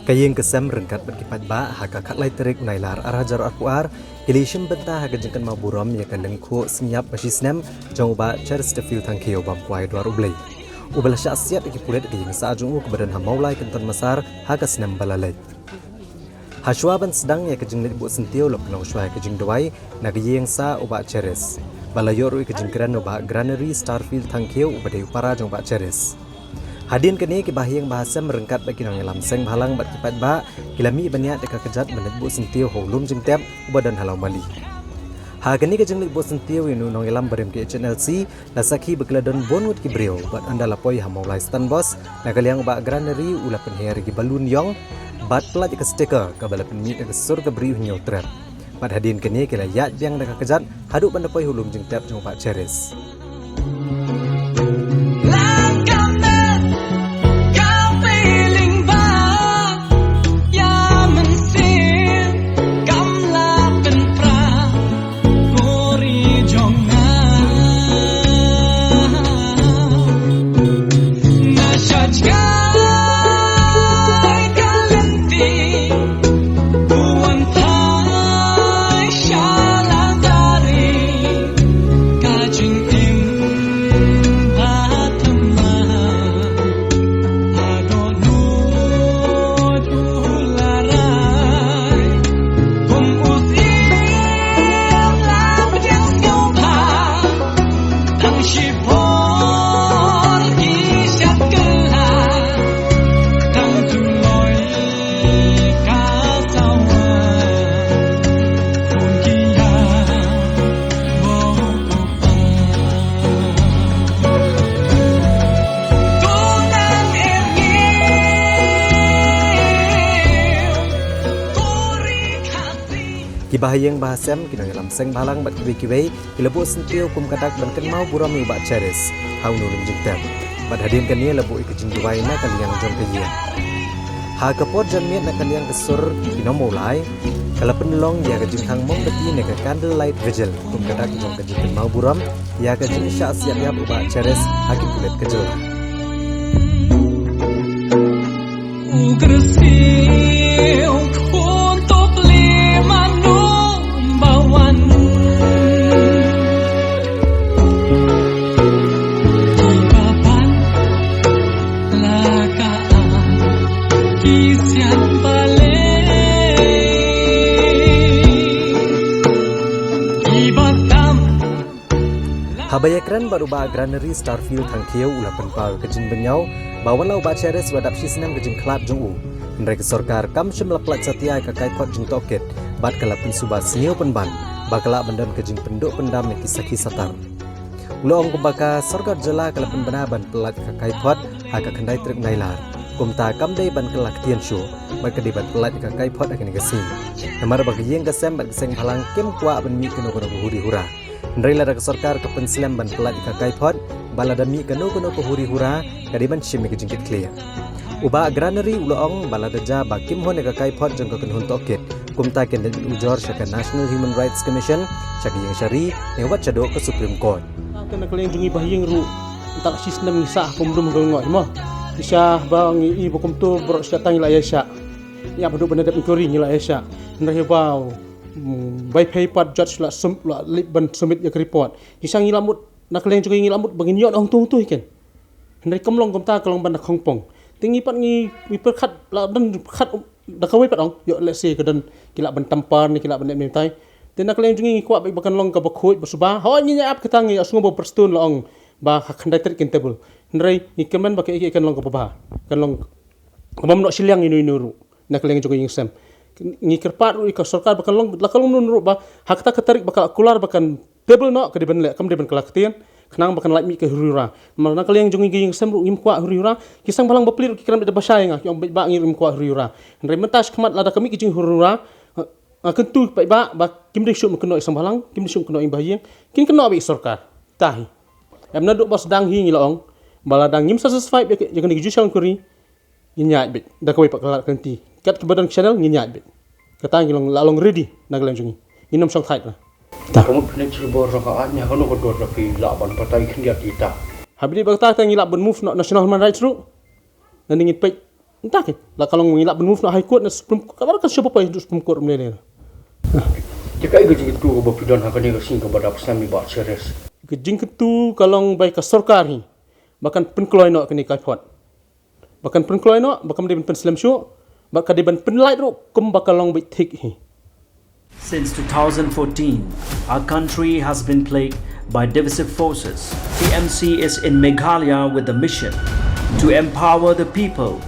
Kayeng kesem rengkat berkipat ba haka katlai terik nailar arajar akuar kilishim benta haka jengkan maburam ya kandeng ku senyap masisnem jong ba Chesterfield tangkio bam kuai dua rublei. Ubal syasiat iki pulet kayeng saajung ke badan hamaulai kenton masar haka senem balalai. Hashwaban sedang ya kejeng bu sentio lok nong shwai kejeng doai na kayeng sa uba Cheres. Balayor kejeng kran uba Granary Starfield tangkio ubadai upara jong ba Cheres. Hadin kini kibahiyang bahasa merengkat bagi nang lam seng balang bat kipat ba kilami banyak deka kejat menetbu sentio holum jeng tep ubadan halau mali. Ha kini kejeng bu sentio inu nang lam berem ke HNLC lasaki bekladon bonut kibrio bat anda lapoi hamau laistan bos nakaliang ba Granary ula penheri ki balun yong bat pelat ke stiker ke bala penmi ke sur ke beriu nyo trap. Bat hadin kini kila yat biang deka kejat haduk bandapoi holum jeng tep jeng pak Cheres. Kibahayang bahasam kinang lam seng balang bat kibai kilebu sentio kum kadak dan kenmau buram yu bat Cheres hau nulung jengtem bat hadin kania lebu ikejing duwai na kaliang jong kaya ha kapot janmiat na kaliang kesur kinom mulai kala penelong ya kejing hang mong beti na candle light vigil kum kadak jong kejing kenmau buram ya kejing syak siap yap ubat Cheres hakim kulit kejel Habayakran baru ba Granary Starfield tangkio ula penpau kejin benyau bawan lau ba Cheres wadap sisnam kejin kelab jong u. Mereka sorkar kam syem laplat setia ke kaipot jeng toket bat kalapin subat senio penban bakala bandan kejin penduk pendam yang kisah-kisah tar. Ula ong kumbaka sorkar jela kalapin benaban pelat ke kaipot haka kendai trik nailar. Kumta kam day ban kelak tian syu bat kedibat pelat ke kaipot akan kesing. Namar bagi yang kesem bat keseng halang kem kuat ben mi keno huri hura. Nrela dak sorkar ke penslam ban pelat ka kaipot baladami kano ko huri hura kadiban shim ke jingkit clear uba Granary uloong baladaja ba kim hone ka kaipot jong ka kunhun toket kumta ken den ujor syaka National Human Rights Commission syaki yang syari yang wat chado ke Supreme Court tan kaleng jungi bahing ru tak sistem ngisah pemdum ngoi mo isah bang i bokum tu bro syatang ila yasha ya bedu benadap ingkuri ila yasha nreh bau by paper judge la lip ban submit ya report isang ngilamut nak leng juga ngilamut bangin yon ong tung tu ikan hendai kamlong komta kalong ban khongpong tingi pat ngi perkhat la dan khat da kawai pat ong yo let's say kedan kila ban tampar ni kila ban nem tai ten nak leng juga ngi kuat bakan long ka bakhoi basuba ho nyi ap ketang ya sungo perstun la ong ba khandai ter table hendai ikeman bakai ikan long ka ba kan long kamam no silyang inu ru nak leng juga ngi sem ngikirpat ru ka sarkar bakan long lakalong nun ba hakta katarik bakal kular bakan table no ke diban le kam diban kelaktian kenang bakan like mi ke hurura mana kalian jungi ging sem ru im kwa hurura kisang balang baplir ki kram de basai nga yong ba ngir im kwa hurura ndre mentas kemat lada kami ki jing hurura kentu ba kim de syum keno isang balang kim de syum keno im bahiyang kin keno abi sarkar tahi amna do bos dang hi ngilong baladang ngim satisfied ya kan dijusang kuri nyinyat bit da kawai pak kalak kanti kat ke badan channel nyinyat bit kata ngilong lalong ready naglang jungi inom sang thait lah ta kamu pernah coba rakaatnya kono kodor lagi laban partai kindia kita habis bakta ta ngilak ben move no national human rights ru naningit pek Entah ke, lah kalau ngilak move nak High Court na Supreme Court, kabar kan siapa pa yung Supreme Court Malaysia. Jika ibu jadi tu bapidon akan negasi kepada pesami bak ceres. Gejing ketu kalau baik ke sarkar hi, bahkan penkeluai nak kini kaipot. Bahkan penkeluai nak, bahkan dia penslam show, bahkan dia penlight ro, kum bakal long baik tik hi. Since 2014, our country has been plagued by divisive forces. TMC is in Meghalaya with a mission to empower the people,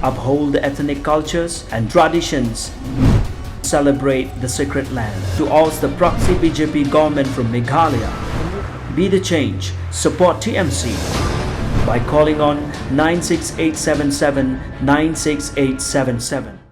uphold the ethnic cultures and traditions, celebrate the sacred land. To oust the proxy BJP government from Meghalaya, be the change, support TMC by calling on 96877 96877.